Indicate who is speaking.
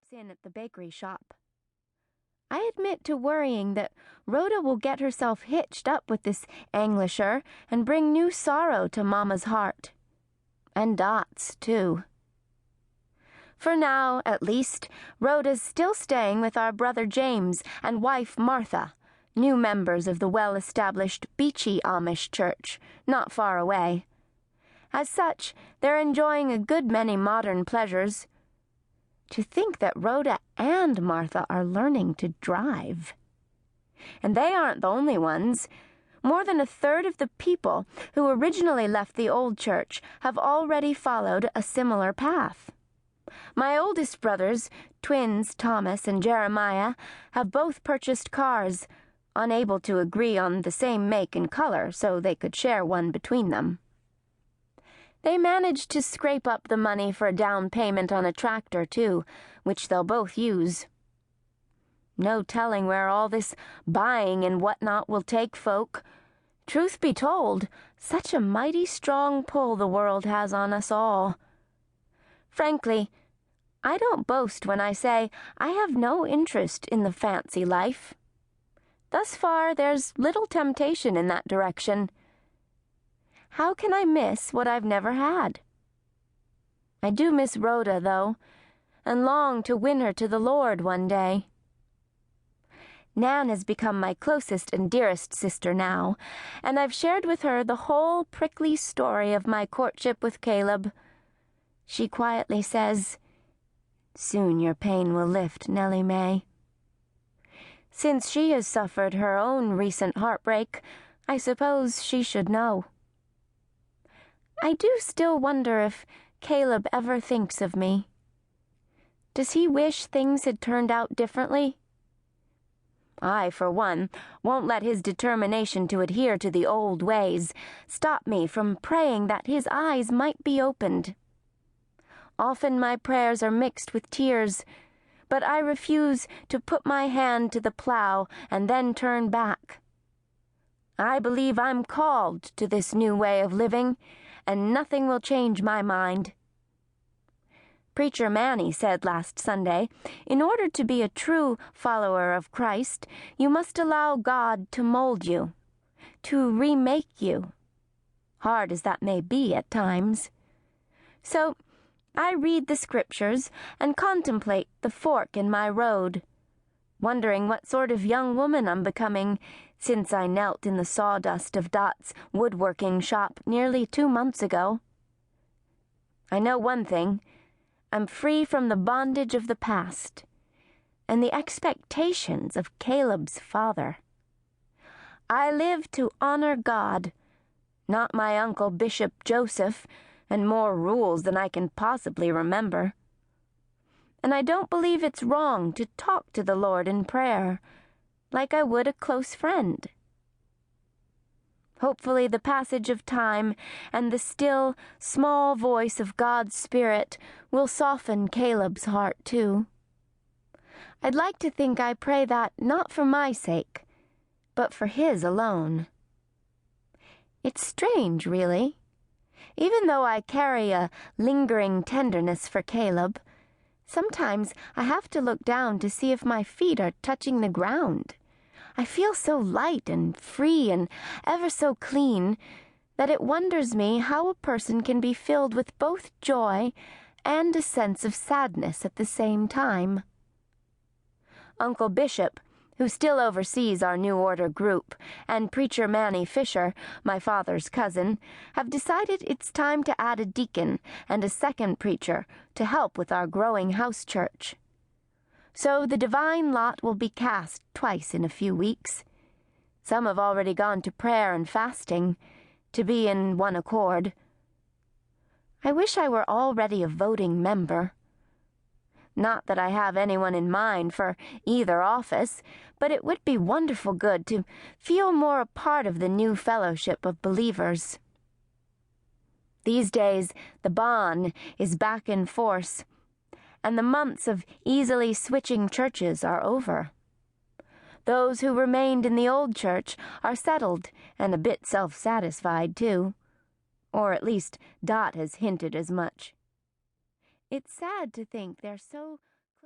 Speaker 1: drops in at the bakery shop. I admit to worrying that Rhoda will get herself hitched up with this Englisher and bring new sorrow to Mama's heart. And Dot's, too. For now, at least, Rhoda's still staying with our brother James and wife Martha, new members of the well-established Beachy Amish church, not far away. As such, they're enjoying a good many modern pleasures. To think that Rhoda and Martha are learning to drive. And they aren't the only ones. More than a third of the people who originally left the old church have already followed a similar path. My oldest brothers, twins Thomas and Jeremiah, have both purchased cars, unable to agree on the same make and color so they could share one between them. They managed to scrape up the money for a down payment on a tractor, too, which they'll both use. No telling where all this buying and whatnot will take folk. Truth be told, such a mighty strong pull the world has on us all. Frankly, I don't boast when I say I have no interest in the fancy life. Thus far, there's little temptation in that direction. How can I miss what I've never had? I do miss Rhoda, though, and long to win her to the Lord one day. Nan has become my closest and dearest sister now, and I've shared with her the whole prickly story of my courtship with Caleb. She quietly says, "Soon your pain will lift, Nellie May." Since she has suffered her own recent heartbreak, I suppose she should know. I do still wonder if Caleb ever thinks of me. Does he wish things had turned out differently? I, for one, won't let his determination to adhere to the old ways stop me from praying that his eyes might be opened. Often my prayers are mixed with tears, but I refuse to put my hand to the plow and then turn back. I believe I'm called to this new way of living, and nothing will change my mind. Preacher Manny said last Sunday, in order to be a true follower of Christ, you must allow God to mold you, to remake you, hard as that may be at times. So, I read the scriptures and contemplate the fork in my road, wondering what sort of young woman I'm becoming since I knelt in the sawdust of Dot's woodworking shop nearly 2 months ago. I know one thing. I'm free from the bondage of the past and the expectations of Caleb's father. I live to honor God, not my Uncle Bishop Joseph, and more rules than I can possibly remember. And I don't believe it's wrong to talk to the Lord in prayer, like I would a close friend. Hopefully the passage of time and the still, small voice of God's Spirit will soften Caleb's heart, too. I'd like to think I pray that not for my sake, but for his alone. It's strange, really. Even though I carry a lingering tenderness for Caleb, sometimes I have to look down to see if my feet are touching the ground. I feel so light and free and ever so clean that it wonders me how a person can be filled with both joy and a sense of sadness at the same time. Uncle Bishop, who still oversees our New Order group, and Preacher Manny Fisher, my father's cousin, have decided it's time to add a deacon and a second preacher to help with our growing house church. So the divine lot will be cast twice in a few weeks. Some have already gone to prayer and fasting, to be in one accord. I wish I were already a voting member. Not that I have anyone in mind for either office, but it would be wonderful good to feel more a part of the new fellowship of believers. These days, the Bon is back in force, and the months of easily switching churches are over. Those who remained in the old church are settled and a bit self-satisfied, too. Or at least Dot has hinted as much. It's sad to think they're so